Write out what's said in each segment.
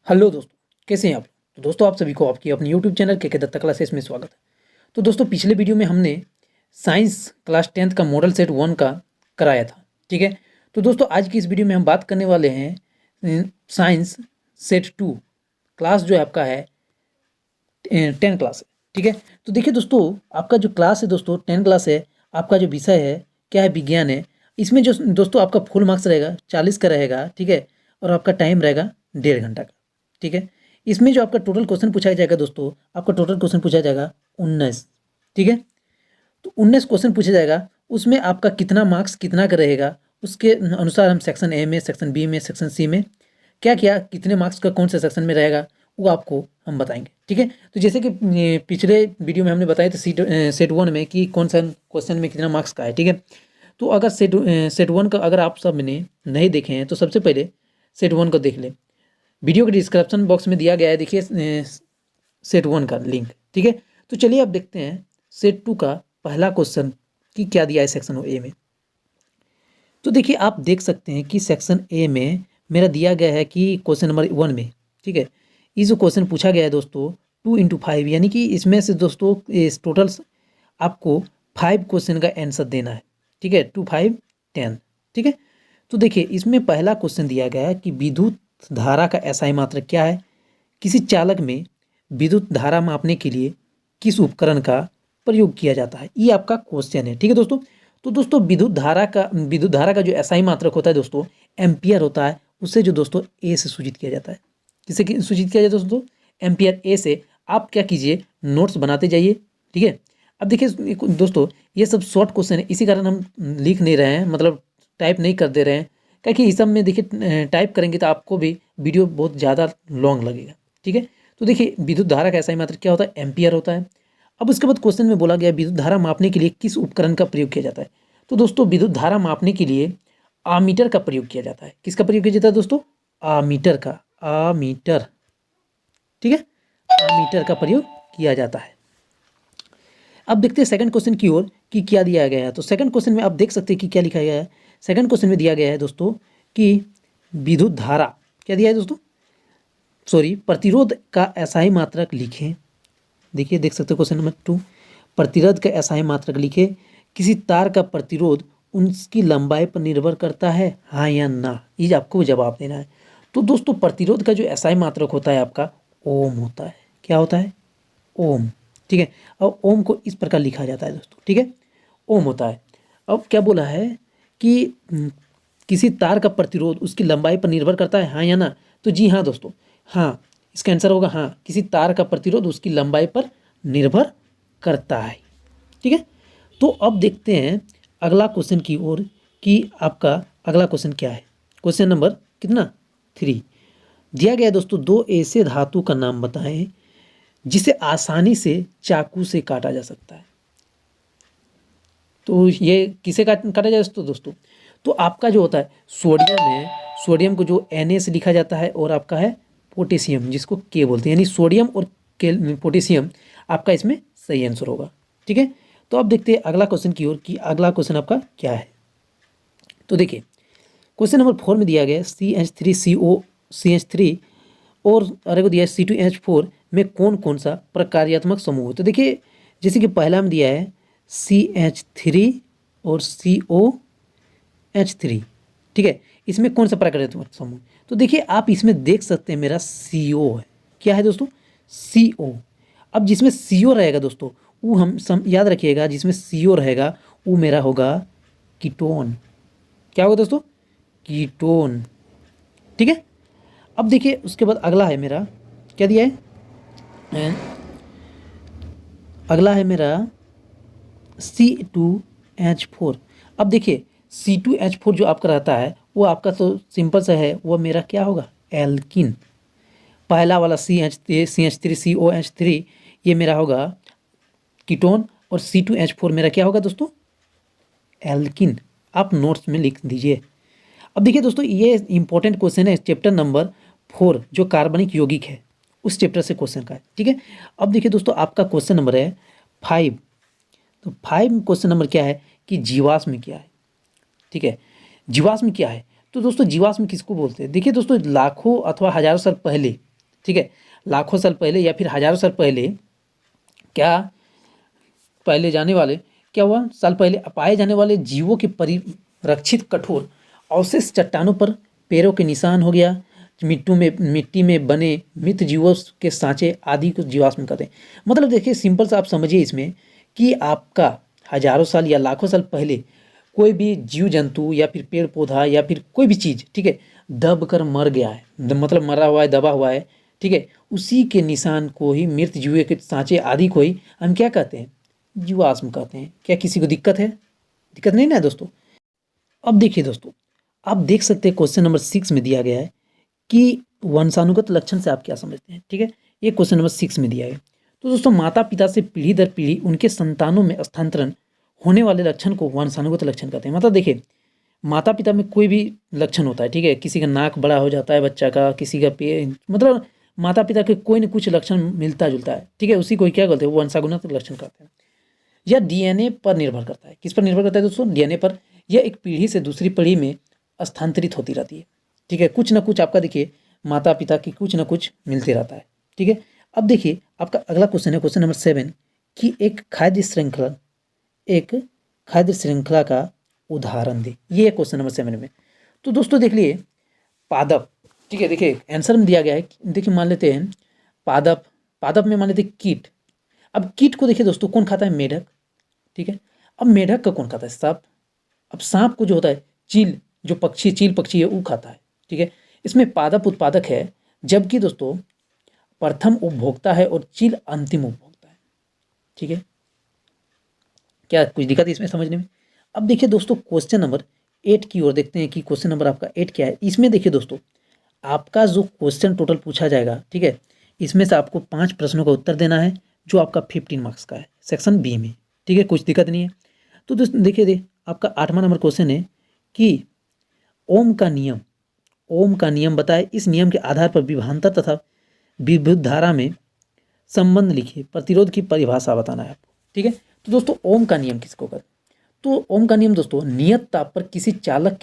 Hello दोस्तों, कैसे हैं आप? तो दोस्तों, आप सभी को आपकी अपने यूट्यूब चैनल के दत्ता क्लासेस में स्वागत है। तो दोस्तों, पिछले वीडियो में हमने साइंस क्लास 10th का मॉडल सेट 1 का कराया था। ठीक है। तो दोस्तों, आज की इस वीडियो में हम बात करने वाले हैं साइंस सेट 2 क्लास जो है आपका है 10 क्लास है। ठीक है। तो देखिए दोस्तों, आपका जो क्लास है दोस्तों 10 क्लास है। आपका जो विषय है क्या है? विज्ञान है। इसमें जो दोस्तों आपका फुल मार्क्स रहेगा 40 का रहेगा। ठीक है। और आपका टाइम रहेगा 1.5 घंटा का। ठीक है। इसमें जो आपका टोटल क्वेश्चन पूछा जाएगा दोस्तों, आपका टोटल क्वेश्चन पूछा जाएगा 19। ठीक है। तो 19 क्वेश्चन पूछा जाएगा। उसमें आपका कितना मार्क्स कितना का रहेगा, उसके अनुसार हम सेक्शन ए में, सेक्शन बी में, सेक्शन सी में क्या क्या कितने मार्क्स का कौन से सेक्शन में रहेगा वो आपको हम बताएंगे। ठीक है। तो जैसे कि पिछले वीडियो में हमने बताया था सेट 1 में कि कौन सा क्वेश्चन में कितना मार्क्स का है। ठीक है। तो अगर सेट 1 का अगर आप सब ने नहीं देखे हैं तो सबसे पहले सेट 1 को देख लें। वीडियो के डिस्क्रिप्शन बॉक्स में दिया गया है, देखिए सेट 1 का लिंक। ठीक है। तो चलिए अब देखते हैं सेट 2 का पहला क्वेश्चन कि क्या दिया है सेक्शन ए में। तो देखिए आप देख सकते हैं कि सेक्शन ए में मेरा दिया गया है कि क्वेश्चन नंबर 1 में, ठीक है, ये जो क्वेश्चन पूछा गया है दोस्तों 2 × 5, यानी कि इसमें से दोस्तों इस टोटल आपको 5 क्वेश्चन का आंसर देना है। ठीक है। 2 5 10। ठीक है। तो देखिए इसमें पहला क्वेश्चन दिया गया है कि विद्युत धारा का एसआई मात्रक क्या है। किसी चालक में विद्युत धारा मापने के लिए किस उपकरण का प्रयोग किया जाता है, ये आपका क्वेश्चन है। ठीक है दोस्तों। तो दोस्तों विद्युत धारा का जो एसआई मात्रक होता है दोस्तों एम्पियर होता है। उससे जो दोस्तों ए से सूचित किया जाता है। किससे सूचित किया जाता है दोस्तों? एम्पियर ए से। आप क्या कीजिए, नोट्स बनाते जाइए। ठीक है। अब देखिए दोस्तों, ये सब शॉर्ट क्वेश्चन है, इसी कारण हम लिख नहीं रहे हैं, मतलब टाइप नहीं कर दे रहे हैं, क्योंकि इस सब में देखिए टाइप करेंगे तो आपको भी वीडियो बहुत ज़्यादा लॉन्ग लगेगा। ठीक है। तो देखिए विद्युत धारा का एसआई मात्रक क्या होता है? एम्पियर होता है। अब उसके बाद क्वेश्चन में बोला गया विद्युत धारा मापने के लिए किस उपकरण का प्रयोग किया जाता है। तो दोस्तों विद्युत धारा मापने के लिए आमीटर का प्रयोग किया जाता है। किसका प्रयोग किया जाता है दोस्तों? आमीटर का। आमीटर। ठीक है। आमीटर का प्रयोग किया जाता है। अब देखते हैं सेकंड क्वेश्चन की ओर कि क्या दिया गया है। तो सेकंड क्वेश्चन में आप देख सकते हैं कि क्या लिखा गया है। सेकंड क्वेश्चन में दिया गया है दोस्तों कि विद्युत धारा क्या दिया है दोस्तों, सॉरी, प्रतिरोध का एसआई मात्रक लिखें। देखिए देख सकते हो क्वेश्चन नंबर 2, प्रतिरोध का एसआई मात्रक लिखे। किसी तार का प्रतिरोध उसकी लंबाई पर निर्भर करता है, हाँ या ना, ये आपको जवाब देना है। तो दोस्तों प्रतिरोध का जो एसआई मात्रक होता है आपका ओम होता है। क्या होता है? ओम। ठीक है। अब ओम को इस प्रकार लिखा जाता है दोस्तों। ठीक है। ओम होता है। अब क्या बोला है कि किसी तार का प्रतिरोध उसकी लंबाई पर निर्भर करता है, हाँ या ना? तो जी हाँ दोस्तों, हाँ, इसका आंसर होगा हाँ, किसी तार का प्रतिरोध उसकी लंबाई पर निर्भर करता है। ठीक है। तो अब देखते हैं अगला क्वेश्चन की ओर कि आपका अगला क्वेश्चन क्या है। क्वेश्चन नंबर कितना 3 दिया गया है दोस्तों, 2 ऐसे धातु का नाम बताएं जिसे आसानी से चाकू से काटा जा सकता है। तो ये किसे काटा जाए दोस्तों? तो आपका जो होता है सोडियम है, सोडियम को जो Na से लिखा जाता है, और आपका है पोटेशियम जिसको के बोलते हैं, यानी सोडियम और पोटेशियम आपका इसमें सही आंसर होगा। ठीक है। तो अब देखते हैं अगला क्वेश्चन की ओर कि अगला क्वेश्चन आपका क्या है। तो देखिए क्वेश्चन नंबर 4 में दिया गया CH3CO CH3 और अरे को दिया है C2H4 में कौन कौन सा प्रकार्यात्मक समूह है। तो देखिए जैसे कि पहला में दिया है CH3 और COH3। ठीक है। इसमें कौन सा प्रकार्यात्मक समूह? तो देखिए आप इसमें देख सकते हैं मेरा CO है। क्या है दोस्तों? CO। अब जिसमें CO रहेगा दोस्तों वो हम याद रखिएगा, जिसमें CO रहेगा वो मेरा होगा कीटोन। क्या होगा दोस्तों? कीटोन। ठीक है। अब देखिए उसके बाद अगला है मेरा क्या दिया है, अगला है मेरा C2H4। अब देखिए C2H4 जो आपका रहता है वो आपका तो सिंपल सा है, वो मेरा क्या होगा? एल्किन। पहला वाला CH3COH3 ये मेरा होगा कीटोन, और C2H4 मेरा क्या होगा दोस्तों? एल्किन। आप नोट्स में लिख दीजिए। अब देखिए दोस्तों ये इंपॉर्टेंट क्वेश्चन है चैप्टर नंबर 4 जो कार्बनिक यौगिक है उस चैप्टर से क्वेश्चन का है। ठीक है। अब देखिए दोस्तों आपका क्वेश्चन नंबर है 5। तो 5 क्वेश्चन नंबर क्या है कि जीवाश्म क्या है। ठीक है। जीवाश्म क्या है? तो दोस्तों जीवाश्म किसको बोलते हैं? देखिए दोस्तों लाखों अथवा हजारों साल पहले ठीक है, लाखों साल पहले या फिर हजारों साल पहले क्या पहले जाने वाले क्या हुआ साल पहले पाए जाने वाले जीवों के परिरक्षित कठोर अवशेष चट्टानों पर पैरों के निशान हो गया। मिट्टी में बने मृत जीवों के सांचे आदि को जीवाश्म कहते हैं। मतलब देखिए सिंपल सा आप समझिए इसमें कि आपका हजारों साल या लाखों साल पहले कोई भी जीव जंतु या फिर पेड़ पौधा या फिर कोई भी चीज़, ठीक है, दब कर मर गया है, मतलब मरा हुआ है, दबा हुआ है, ठीक है, उसी के निशान को ही मृत जीवों के सांचे आदि को ही हम क्या कहते हैं, जीवाश्म कहते हैं। क्या किसी को दिक्कत है? दिक्कत नहीं ना दोस्तों। अब देखिए दोस्तों, आप देख सकते हैं क्वेश्चन नंबर 6 में दिया गया है कि वंशानुगत लक्षण से आप क्या समझते हैं, ठीक है, ये क्वेश्चन नंबर 6 में दिया है। तो दोस्तों माता पिता से पीढ़ी दर पीढ़ी उनके संतानों में स्थानांतरण होने वाले लक्षण को वंशानुगत लक्षण कहते हैं। मतलब देखिए माता पिता में कोई भी लक्षण होता है, ठीक है, किसी का नाक बड़ा हो जाता है बच्चा का, किसी का मतलब माता पिता के कोई न कुछ लक्षण मिलता जुलता है, ठीक है, उसी को क्या कहते हैं, वंशानुगत लक्षण कहते हैं। यह डीएनए पर निर्भर करता है। किस पर निर्भर करता है दोस्तों? डीएनए पर। यह एक पीढ़ी से दूसरी पीढ़ी में स्थानांतरित होती रहती है, ठीक है, कुछ ना कुछ आपका देखिए माता पिता की कुछ ना कुछ मिलते रहता है, ठीक है। अब देखिए आपका अगला क्वेश्चन है क्वेश्चन नंबर 7 कि एक खाद्य श्रृंखला का उदाहरण दे। ये है क्वेश्चन नंबर 7 में। तो दोस्तों देख लिए पादप, ठीक है, देखिए आंसर में दिया गया है, देखिए मान लेते हैं पादप, पादप में मान लेते हैं कीट। अब कीट को देखिए दोस्तों कौन खाता है? मेढक, ठीक है। अब मेढक का कौन खाता है? सांप। अब सांप को जो होता है चील, जो पक्षी चील पक्षी है वो खाता है, ठीक है। इसमें पादप उत्पादक है, जबकि दोस्तों प्रथम उपभोक्ता है और चील अंतिम उपभोक्ता है, ठीक है। क्या कुछ दिक्कत है इसमें समझने में? अब देखिए दोस्तों क्वेश्चन नंबर 8 की ओर देखते हैं कि क्वेश्चन नंबर आपका 8 क्या है। इसमें देखिए दोस्तों आपका जो क्वेश्चन टोटल पूछा जाएगा, ठीक है, इसमें से आपको 5 प्रश्नों का उत्तर देना है, जो आपका 15 मार्क्स का है सेक्शन बी में, ठीक है, कुछ दिक्कत नहीं है। तो दोस्तों देखिए आपका 8वां नंबर क्वेश्चन है कि ओम का नियम बताए। इस नियम के आधार पर विभवांतर तथा विद्युत धारा में संबंध लिखिए। प्रतिरोध की परिभाषा बताना है आपको, ठीक है। तो दोस्तों ओम का नियम किसको कहते हैं? तो ओम का नियम दोस्तों नियत ताप पर किसी चालक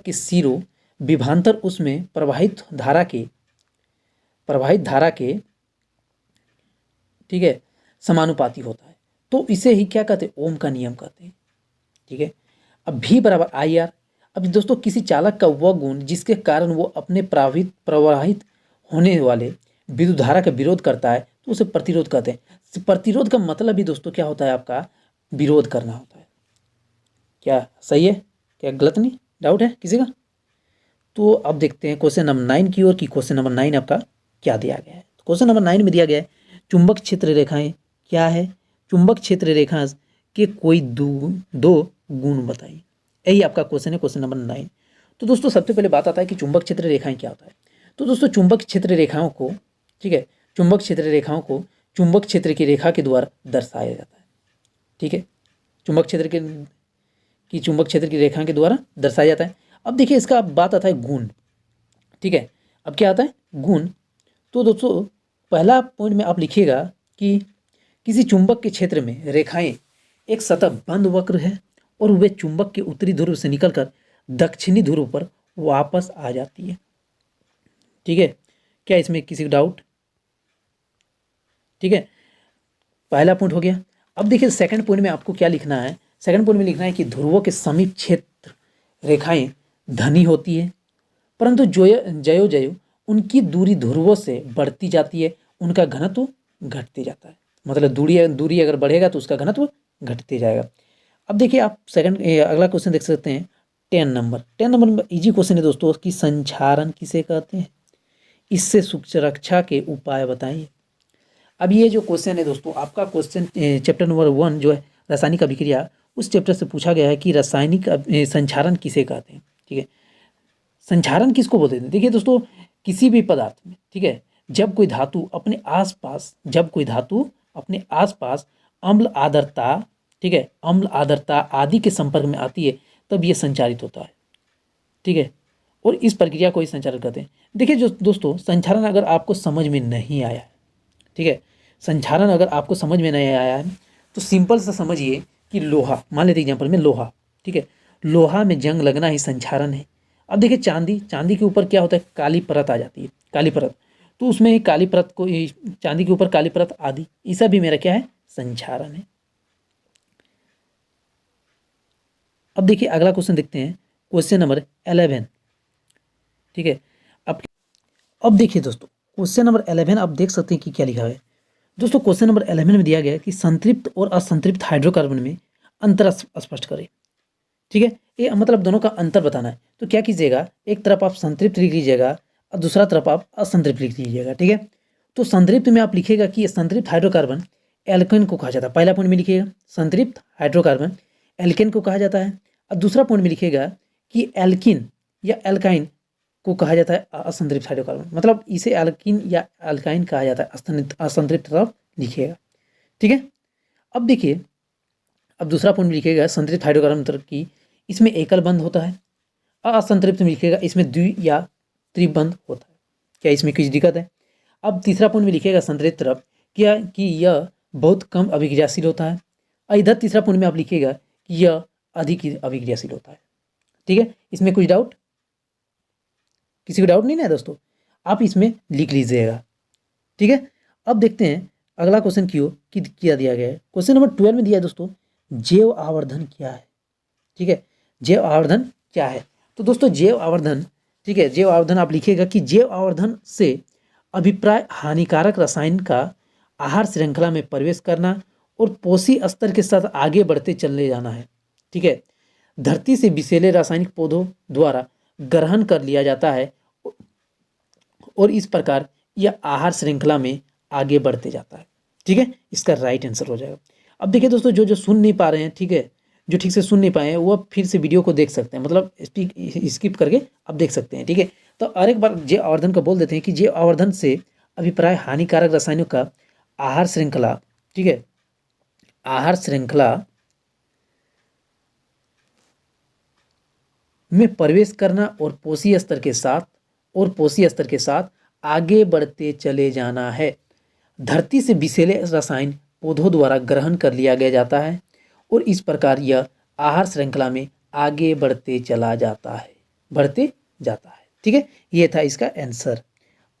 के सिरों विभवांतर उसमें प्रवाहित धारा के ठीक है समानुपाती होता है, तो इसे ही क्या कहते हैं? ओम का नियम कहते हैं, ठीक है। अब V बराबर IR। अब दोस्तों किसी चालक का वह गुण जिसके कारण वो अपने प्रवाहित होने वाले विद्युत धारा का विरोध करता है, तो उसे प्रतिरोध कहते हैं। प्रतिरोध का मतलब भी दोस्तों क्या होता है? आपका विरोध करना होता है। क्या सही है? क्या गलत नहीं? डाउट है किसी का? तो अब देखते हैं क्वेश्चन नंबर 9 की ओर कि क्वेश्चन नंबर 9 आपका क्या दिया गया है। क्वेश्चन नंबर 9 में दिया गया है चुंबक क्षेत्र रेखाएं क्या है? चुंबक क्षेत्र रेखा के कोई दो गुण बताइए। यही आपका क्वेश्चन है क्वेश्चन नंबर 9। तो दोस्तों सबसे पहले बात आता है कि चुंबक क्षेत्र रेखाएं क्या होता है। तो दोस्तों चुंबक क्षेत्र रेखाओं को, ठीक है, चुंबक क्षेत्र रेखाओं को चुंबक क्षेत्र की रेखा के द्वारा दर्शाया जाता है, ठीक है, चुंबक क्षेत्र की रेखा के द्वारा दर्शाया जाता है। अब देखिए इसका बात आता है गुण, ठीक है। अब क्या आता है? गुण। तो दोस्तों पहला पॉइंट में आप लिखिएगा कि किसी चुंबक के क्षेत्र में रेखाएं एक सतह बंद वक्र है और वे चुंबक के उत्तरी ध्रुव से निकलकर दक्षिणी ध्रुव पर वापस आ जाती है, ठीक है। क्या इसमें किसी डाउट? ठीक है, पहला पॉइंट हो गया। अब देखिए सेकंड पॉइंट में आपको क्या लिखना है? सेकंड पॉइंट में लिखना है कि ध्रुवों के समीप क्षेत्र रेखाएं धनी होती है, परंतु जयो उनकी दूरी ध्रुवों से बढ़ती जाती है, उनका घनत्व घटते जाता है। मतलब दूरी अगर बढ़ेगा तो उसका घनत्व घटते जाएगा। अब देखिए आप अगला क्वेश्चन देख सकते हैं 10 नंबर में इजी क्वेश्चन है दोस्तों कि संचारण किसे कहते हैं? इससे सुरक्षा के उपाय बताइए। अब ये जो क्वेश्चन है दोस्तों आपका क्वेश्चन चैप्टर नंबर 1 जो है रासायनिक अभिक्रिया, उस चैप्टर से पूछा गया है कि रासायनिक संचारण किसे कहते हैं, ठीक है। संचारण किसको बोलते हैं? देखिए दोस्तों किसी भी पदार्थ में, ठीक है, जब कोई धातु अपने आसपास अम्ल आर्द्रता, ठीक है, अम्ल आर्द्रता आदि के संपर्क में आती है तब ये संचारित होता है, ठीक है, और इस प्रक्रिया को ही संचारण कहते हैं। देखिए जो दोस्तों संचारण अगर आपको समझ में नहीं आया, ठीक है, संचारण अगर आपको समझ में नहीं आया है तो सिंपल सा समझिए कि लोहा, मान लेते एग्जाम्पल में लोहा, ठीक है, लोहा में जंग लगना ही संचारण है। अब देखिए चांदी, चांदी के ऊपर क्या होता है, काली परत आ जाती है, काली परत, तो उसमें एक काली परत को, चांदी के ऊपर काली परत आदि, ये सब भी मेरा क्या है, संक्षारण है। अब देखिए अगला क्वेश्चन देखते हैं, क्वेश्चन नंबर 11। ठीक है, अब देखिए दोस्तों क्वेश्चन नंबर 11 आप देख सकते हैं कि क्या लिखा है। दोस्तों क्वेश्चन नंबर 11 में दिया गया है कि संतृप्त और असंतृप्त हाइड्रोकार्बन में अंतर स्पष्ट करें। ठीक है, ये मतलब दोनों का अंतर बताना है। तो क्या कीजिएगा, एक तरफ आप संतृप्त लिख लीजिएगा और दूसरा तरफ आप असंतृप्त लिख लीजिएगा। ठीक है, तो संतृप्त में आप लिखिएगा कि संतृप्त हाइड्रोकार्बन एल्केन को कहा जाता है, पहला पॉइंट में लिखिएगा संतृप्त हाइड्रोकार्बन एल्केन को कहा जाता है, और दूसरा पॉइंट में लिखिएगा कि एल्किन या एल्काइन को कहा जाता है असंतृप्त हाइड्रोकार्बन, मतलब इसे एल्किन या एल्काइन कहा जाता है, असंतृप्त तरफ लिखिएगा। ठीक है, अब देखिए, अब दूसरा पॉइंट में लिखिएगा संतृप्त हाइड्रोकार्बन तरफ की, इसमें एकल बंध होता है, और असंतृप्त में लिखिएगा इसमें द्वि या त्रिबंध होता है। क्या इसमें कुछ दिक्कत है? अब तीसरा पॉइंट में लिखिएगा संतृप्त तरफ क्या कि यह बहुत कम अभिक्रियाशील होता है, और इधर तीसरा पॉइंट में आप लिखिएगा कि यह अधिक अभिक्रियाशील होता है। ठीक है, इसमें कुछ डाउट, किसी को डाउट नहीं ना दोस्तों, आप इसमें लिख लीजिएगा। ठीक है, अब देखते हैं अगला क्वेश्चन क्या दिया गया है। क्वेश्चन नंबर 12 में दिया है दोस्तों, जैव आवर्धन क्या है। ठीक है, जैव आवर्धन क्या है, तो दोस्तों जैव आवर्धन, ठीक है, जैव आवर्धन आप लिखिएगा कि जैव आवर्धन से अभिप्राय हानिकारक रसायन का आहार श्रृंखला में प्रवेश करना और पोषी स्तर के साथ आगे बढ़ते चले जाना है। ठीक है, धरती से विषैले रासायनिक पौधों द्वारा ग्रहण कर लिया जाता है और इस प्रकार यह आहार श्रृंखला में आगे बढ़ते जाता है। ठीक है, इसका राइट आंसर हो जाएगा। अब देखिए दोस्तों, जो जो सुन नहीं पा रहे हैं, ठीक है, जो ठीक से सुन नहीं पाए हैं वो अब फिर से वीडियो को देख सकते हैं, मतलब स्किप करके आप देख सकते हैं। ठीक है, तो और एक बार जैव आवर्धन का बोल देते हैं कि जैव आवर्धन से अभिप्राय हानिकारक रसायनों का आहार श्रृंखला, ठीक है, आहार श्रृंखला में प्रवेश करना और पोषी स्तर के साथ आगे बढ़ते चले जाना है। धरती से विषैले रसायन पौधों द्वारा ग्रहण कर लिया गया जाता है और इस प्रकार यह आहार श्रृंखला में आगे बढ़ते जाता है। ठीक है, ये था इसका आंसर।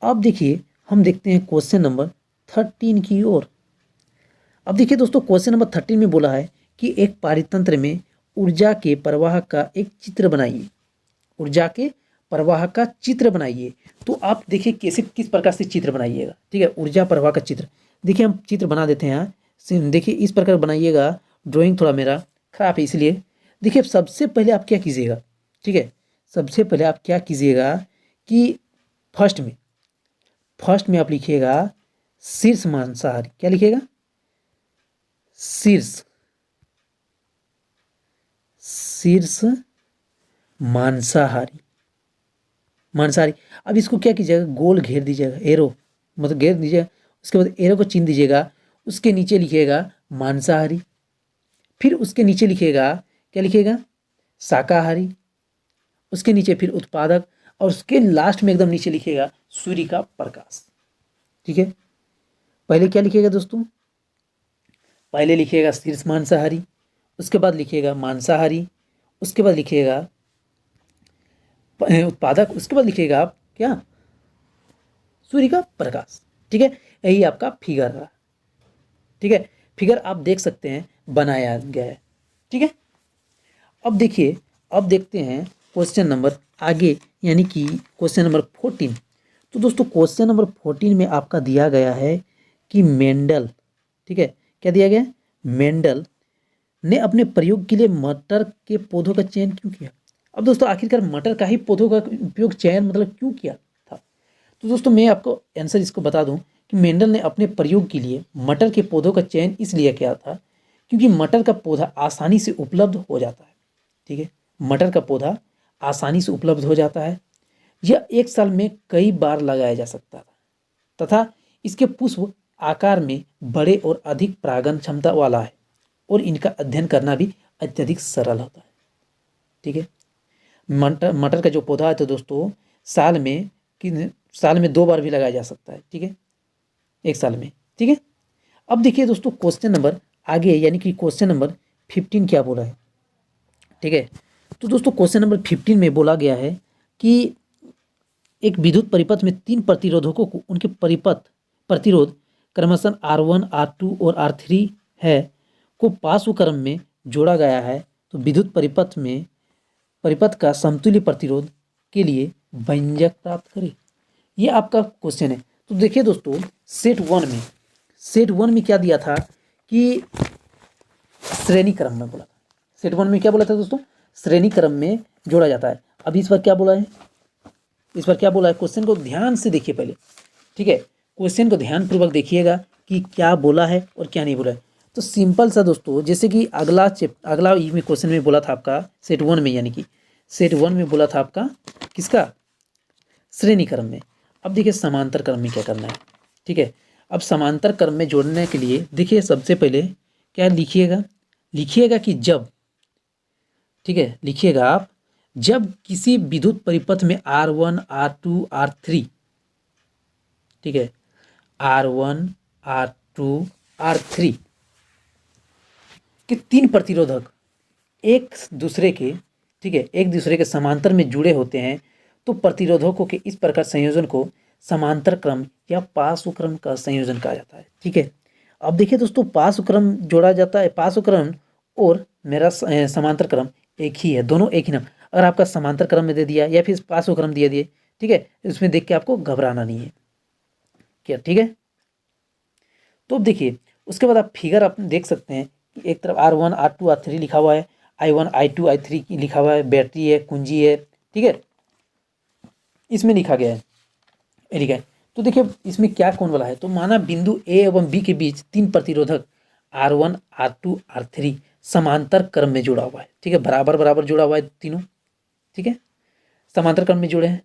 अब देखिए हम देखते हैं क्वेश्चन नंबर 13 की ओर। अब देखिए दोस्तों, क्वेश्चन नंबर 13 में बोला है कि एक पारितंत्र में ऊर्जा के प्रवाह का एक चित्र बनाइए, ऊर्जा के प्रवाह का चित्र बनाइए। तो आप देखिए कैसे, किस प्रकार से चित्र बनाइएगा। ठीक है, ऊर्जा प्रवाह का चित्र, देखिए हम चित्र बना देते हैं यहाँ। देखिए इस प्रकार बनाइएगा, ड्राइंग थोड़ा मेरा खराब है इसलिए। देखिए सबसे पहले आप क्या कीजिएगा, ठीक है, सबसे पहले आप क्या कीजिएगा कि फर्स्ट में आप लिखिएगा शीर्ष मांसाहारी, क्या लिखिएगा, शीर्ष मांसाहारी। अब इसको क्या कीजिएगा, गोल घेर दीजिएगा, एरो मतलब घेर दीजिएगा, उसके बाद एरो को चिन्ह दीजिएगा, उसके नीचे लिखिएगा मांसाहारी, फिर उसके नीचे लिखिएगा, क्या लिखिएगा, शाकाहारी, उसके नीचे फिर उत्पादक, और उसके लास्ट में एकदम नीचे लिखिएगा सूर्य का प्रकाश। ठीक है, पहले क्या लिखिएगा दोस्तों, पहले लिखिएगा शीर्ष मांसाहारी, उसके बाद लिखिएगा मांसाहारी, उसके बाद लिखिएगा उत्पादक, उसके बाद लिखिएगा आप क्या, सूर्य का प्रकाश। ठीक है, यही आपका फिगर रहा। ठीक है, फिगर आप देख सकते हैं बनाया गया है। ठीक है, अब देखिए, अब देखते हैं क्वेश्चन नंबर आगे, यानी कि क्वेश्चन नंबर 14। तो दोस्तों क्वेश्चन नंबर 14 में आपका दिया गया है कि मेंडल, ठीक है, क्या दिया गया, मेंडल ने अपने प्रयोग के लिए मटर के पौधों का चयन क्यों किया। अब दोस्तों आखिरकार मटर का ही पौधों का उपयोग चयन मतलब क्यों किया था। तो दोस्तों मैं आपको आंसर इसको बता दूं कि मेंडल ने अपने प्रयोग के लिए मटर के पौधों का चयन इसलिए किया था क्योंकि मटर का पौधा आसानी से उपलब्ध हो जाता है। ठीक है, मटर का पौधा आसानी से उपलब्ध हो जाता है, यह एक साल में कई बार लगाया जा सकता था तथा इसके पुष्प आकार में बड़े और अधिक परागण क्षमता वाला है और इनका अध्ययन करना भी अत्यधिक सरल होता है। ठीक है, मटर का जो पौधा है तो दोस्तों साल में 2 बार भी लगाया जा सकता है। ठीक है, एक साल में। ठीक है, अब देखिए दोस्तों क्वेश्चन नंबर आगे, यानी कि क्वेश्चन नंबर 15 क्या बोला है। ठीक है, तो दोस्तों क्वेश्चन नंबर 15 में बोला गया है कि एक विद्युत परिपथ में 3 प्रतिरोधकों को उनके प्रतिरोध क्रमशः R1, R2 और R3 है को पार्श्व क्रम में जोड़ा गया है, तो विद्युत परिपथ का समतुल्य प्रतिरोध के लिए व्यंजक प्राप्त करें। ये आपका क्वेश्चन है। तो देखिए दोस्तों, सेट वन में क्या दिया था कि श्रेणी क्रम में बोला था। सेट वन में क्या बोला था दोस्तों? श्रेणी क्रम में जोड़ा जाता है। अब इस पर क्या बोला है? क्वेश्चन को ध्यान से देखिए पहले, ठीक है। क्वेश्चन को ध्यानपूर्वक देखिएगा कि क्या बोला है और क्या नहीं बोला है। तो सिंपल सा दोस्तों, जैसे कि अगला क्वेश्चन में बोला था आपका सेट वन में, यानी कि सेट वन में बोला था आपका किसका? श्रेणी क्रम में। अब देखिए समांतर क्रम में क्या करना है, ठीक है। अब समांतर क्रम में जोड़ने के लिए देखिए सबसे पहले क्या लिखिएगा कि जब, ठीक है, लिखिएगा आप, जब किसी विद्युत परिपथ में R1, R2, R3, ठीक है, R1, R2, R3 के 3 प्रतिरोधक एक दूसरे के, ठीक है, एक दूसरे के समांतर में जुड़े होते हैं, तो प्रतिरोधकों के इस प्रकार संयोजन को समांतर क्रम या पार्श्व क्रम का संयोजन कहा जाता है, ठीक है। अब देखिए दोस्तों, पार्श्व क्रम जोड़ा जाता है, पार्श्व क्रम और मेरा समांतर क्रम एक ही है, दोनों एक ही नाम। अगर आपका समांतर क्रम में दे दिया या फिर पार्श्व क्रम दे दिए, ठीक है, इसमें देख के आपको घबराना नहीं है, क्या, ठीक है। तो अब देखिए, उसके बाद आप फिगर आप देख सकते हैं कि एक तरफ R1, R2, R3 लिखा हुआ है, I1, I2, I3 लिखा हुआ है, बैटरी है, कुंजी है, ठीक है, इसमें लिखा गया है, ये लिखा है। तो देखिए इसमें क्या कौन वाला है, तो माना बिंदु A एवं B के बीच 3 प्रतिरोधक R1, R2, R3 समांतर क्रम में जुड़ा हुआ है, ठीक है, बराबर बराबर जुड़ा हुआ है तीनों, ठीक है, समांतर क्रम में जुड़े हैं,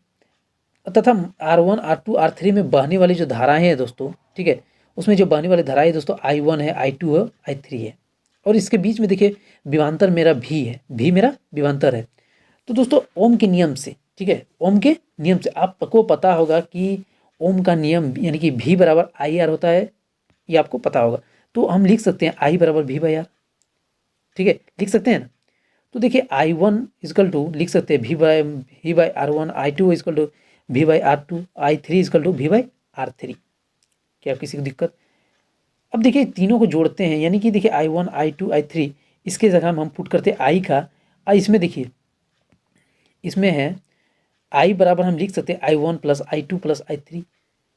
तथा R1, R2, R3 में बहने वाली जो धाराएं हैं दोस्तों, ठीक है, उसमें जो बहने वाली धाराएं दोस्तों I1 है, I2 है, I3 है, और इसके बीच में देखिए विभवांतर मेरा V है, V मेरा विभवांतर है। तो दोस्तों ओम के नियम से, ठीक है, ओम के नियम से आपको पता होगा कि ओम का नियम यानी कि V बराबर IR होता है, ये आपको पता होगा। तो हम लिख सकते हैं I बराबर V/R, ठीक है, लिख सकते हैं ना। तो देखिए I1 इजकल टू लिख सकते हैं V/R1, I2 is equal to V/R2, I3 is equal to V/R3। क्या किसी को दिक्कत? अब देखिए तीनों को जोड़ते हैं, यानी कि देखिए I1, I2, I3, इसके जगह हम पुट करते हैं I का, इसमें देखिए इसमें है I बराबर हम लिख सकते हैं I1 plus I2 plus I3,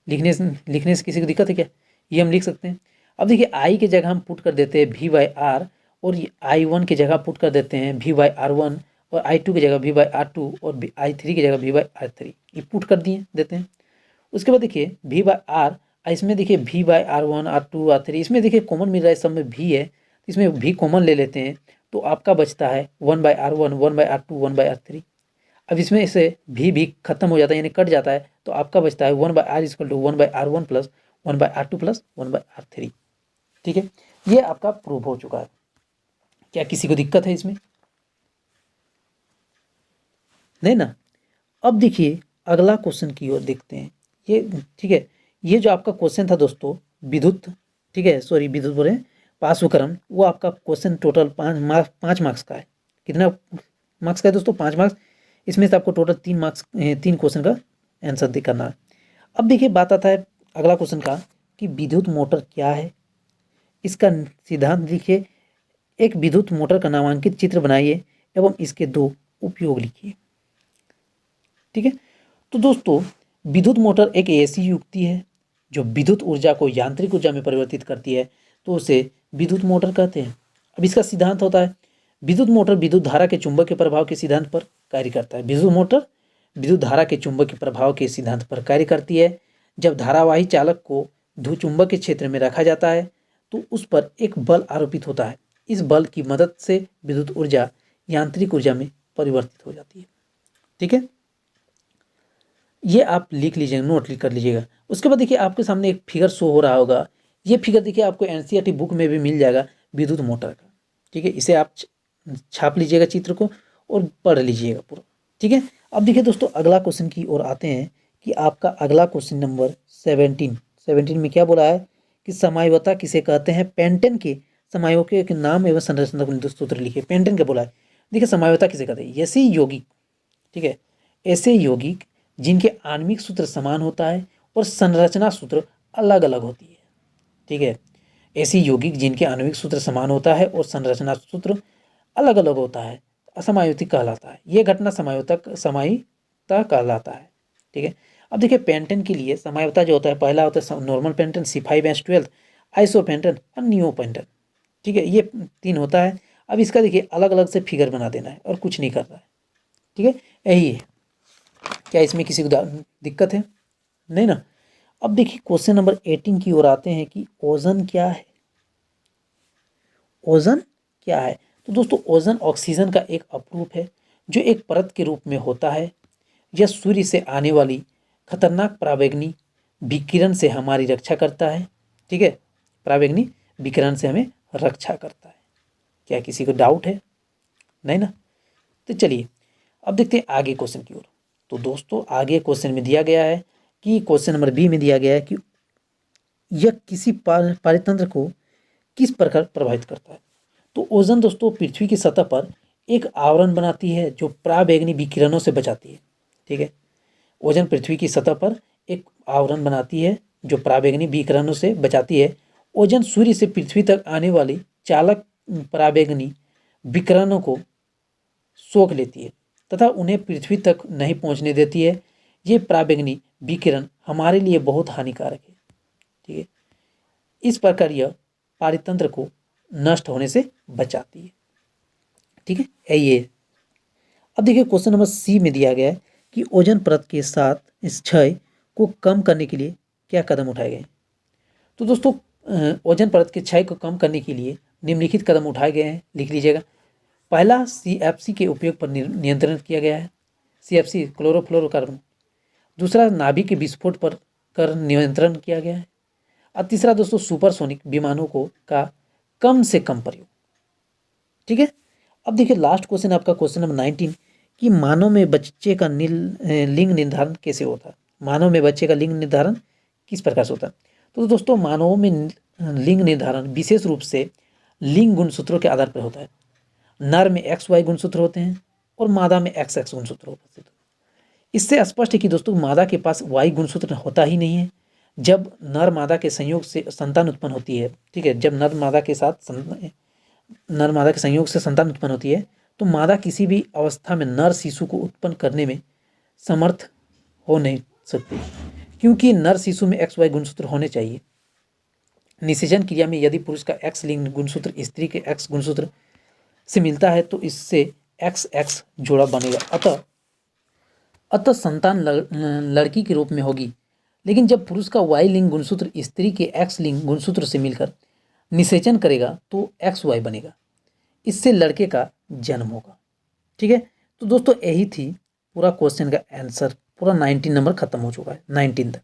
लिखने से किसी को दिक्कत है क्या? ये हम लिख सकते हैं। अब देखिए I के जगह हम पुट कर देते हैं V/R, और I1 की जगह पुट कर देते हैं V/R1, और I2 की जगह V/R2, और I3 की जगह V/R3, ये पुट कर देते हैं। उसके बाद देखिए V/R, इसमें देखिए V/R1, R2, R3, इसमें देखिए कॉमन मिल रहा है, सब में V है, इसमें V कॉमन ले लेते हैं, तो आपका बचता है 1/R1, 1/R2, 1/R3। अब इसमें से भी खत्म हो जाता है, यानी कट जाता है, तो आपका बचता है 1/R is equal to 1/R1 plus 1/R2 plus 1/R3, ठीक है। ये आपका प्रूव हो चुका है। क्या किसी को दिक्कत है इसमें? नहीं ना। अब देखिए अगला क्वेश्चन की ओर देखते हैं, ये ठीक है, ये जो आपका क्वेश्चन था दोस्तों विद्युत, ठीक है, सॉरी विद्युत बोले पार्श्व क्रम, वो आपका क्वेश्चन टोटल 5 मार्क्स का है। कितना मार्क्स का है दोस्तों? 5 मार्क्स। इसमें से आपको टोटल 3 क्वेश्चन का आंसर करना है। अब देखिए बात आता है अगला क्वेश्चन का कि विद्युत मोटर क्या है, इसका सिद्धांत लिखिए, एक विद्युत मोटर का नामांकित चित्र बनाइए एवं इसके 2 उपयोग लिखिए, ठीक है। तो दोस्तों विद्युत मोटर एक ऐसी युक्ति है जो विद्युत ऊर्जा को यांत्रिक ऊर्जा में परिवर्तित करती है, तो उसे विद्युत मोटर कहते हैं। अब इसका सिद्धांत होता है, विद्युत मोटर विद्युत धारा के चुंबकीय प्रभाव के सिद्धांत पर कार्य करता है। विद्युत मोटर विद्युत धारा के चुंबकीय प्रभाव के सिद्धांत पर कार्य करती है। जब धारावाही चालक को ध्रुवचुंबकीय क्षेत्र में रखा जाता है तो उस पर एक बल आरोपित होता है। इस बल की मदद से विद्युत ऊर्जा यांत्रिक ऊर्जा में परिवर्तित हो जाती है, ठीक है। ये आप लिख लीजिएगा, नोट कर लीजिएगा। उसके बाद देखिए आपके सामने एक फिगर शो हो रहा होगा, ये फिगर देखिए आपको एनसीईआरटी बुक में भी मिल जाएगा विद्युत मोटर का, ठीक है। इसे आप छाप लीजिएगा चित्र को और पढ़ लीजिएगा पूरा, ठीक है। अब देखिए दोस्तों अगला क्वेश्चन की ओर आते हैं कि आपका अगला क्वेश्चन नंबर 17 में क्या बोला है कि समायोता किसे कहते हैं। पेंटन के समायों के नाम एवं संरचना सूत्र लिखिए। पेंटन का बोला है, देखिए समायोता किसे कहते हैं, यसी यौगिक, ठीक है, ऐसे यौगिक जिनके आणविक सूत्र समान होता है और संरचना सूत्र अलग अलग होती है। ठीक है, ऐसे यौगिक जिनके आणविक सूत्र समान होता है और संरचना सूत्र अलग अलग होता है असमायुति कहलाता है। यह घटना समायुक्ता कहलाता है। ठीक है, अब देखिए पेंटेन के लिए समायुक्ता जो होता है, पहला होता है नॉर्मल पेंटेन C5H12, आइसोपेंटेन और नियोपेंटेन। ठीक है, ये 3 होता है। अब इसका देखिए अलग अलग से फिगर बना देना है और कुछ नहीं कर रहा है। ठीक है, यही है। क्या इसमें किसी को दिक्कत है? नहीं ना। अब देखिए क्वेश्चन नंबर 18 की ओर आते हैं कि ओजन क्या है। ओजन क्या है? तो दोस्तों ओजन ऑक्सीजन का एक अपरूप है जो एक परत के रूप में होता है। यह सूर्य से आने वाली खतरनाक पराबैंगनी विकिरण से हमारी रक्षा करता है। ठीक है, पराबैंगनी विकिरण से हमें रक्षा करता है। क्या किसी को डाउट है? नहीं ना। तो चलिए अब देखते हैं आगे क्वेश्चन की ओर। तो दोस्तों आगे क्वेश्चन में दिया गया है कि क्वेश्चन नंबर बी में दिया गया है कि यह किसी पारितंत्र को किस प्रकार प्रभावित करता है। तो ओजोन दोस्तों पृथ्वी की सतह पर एक आवरण बनाती है जो पराबैंगनी विकिरणों से बचाती है। ठीक है, ओजोन पृथ्वी की सतह पर एक आवरण बनाती है जो पराबैंगनी विकिरणों से बचाती है। ओजोन सूर्य से पृथ्वी तक आने वाली चालक पराबैंगनी विकिरणों को सोख लेती है तथा उन्हें पृथ्वी तक नहीं पहुंचने देती है। ये पराबैंगनी विकिरण हमारे लिए बहुत हानिकारक है। ठीक है, इस प्रकार यह पारितंत्र को नष्ट होने से बचाती है। ठीक है, ये अब देखिए क्वेश्चन नंबर सी में दिया गया है कि ओजोन परत के साथ इस क्षय को कम करने के लिए क्या कदम उठाए गए। तो दोस्तों ओजोन परत के क्षय को कम करने के लिए निम्नलिखित कदम उठाए गए हैं, लिख लीजिएगा। पहला CFC के उपयोग पर नियंत्रण किया गया है, CFC क्लोरोफ्लोरोकार्बन। दूसरा नाभिक के विस्फोट पर कर नियंत्रण किया गया है। और तीसरा दोस्तों सुपरसोनिक विमानों को का कम से कम प्रयोग। ठीक है, अब देखिए लास्ट क्वेश्चन आपका क्वेश्चन नंबर 19 कि मानव में बच्चे का लिंग निर्धारण कैसे होता है। मानव में बच्चे का लिंग निर्धारण किस प्रकार से होता है। तो दोस्तों मानवों में लिंग निर्धारण विशेष रूप से लिंग गुणसूत्रों के आधार पर होता है। नर में XY गुणसूत्र होते हैं और मादा में XX गुणसूत्र होते हैं। इससे स्पष्ट है कि दोस्तों मादा के पास Y गुणसूत्र होता ही नहीं है। जब नर मादा के संयोग से संतान उत्पन्न होती है, ठीक है, जब नर मादा के संयोग से संतान उत्पन्न होती है तो मादा किसी भी अवस्था में नर शिशु को उत्पन्न करने में समर्थ हो नहीं सकती, क्योंकि नर शिशु में XY गुणसूत्र होने चाहिए। निषेचन क्रिया में यदि पुरुष का X लिंग गुणसूत्र स्त्री के X गुणसूत्र से मिलता है तो इससे XX जोड़ा बनेगा। अतः संतान लड़की के रूप में होगी। लेकिन जब पुरुष का Y लिंग गुणसूत्र स्त्री के X लिंग गुणसूत्र से मिलकर निषेचन करेगा तो XY बनेगा। इससे लड़के का जन्म होगा। ठीक है, तो दोस्तों यही थी पूरा क्वेश्चन का आंसर। पूरा 19 नंबर खत्म हो चुका है, 19 तक।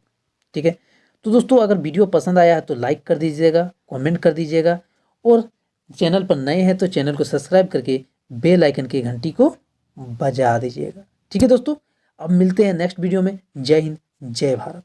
ठीक है, तो दोस्तों अगर वीडियो पसंद आया है तो लाइक कर दीजिएगा, कमेंट कर दीजिएगा और चैनल पर नए हैं तो चैनल को सब्सक्राइब करके बेल आइकन की घंटी को बजा दीजिएगा। ठीक है दोस्तों, अब मिलते हैं नेक्स्ट वीडियो में। जय हिंद, जय भारत।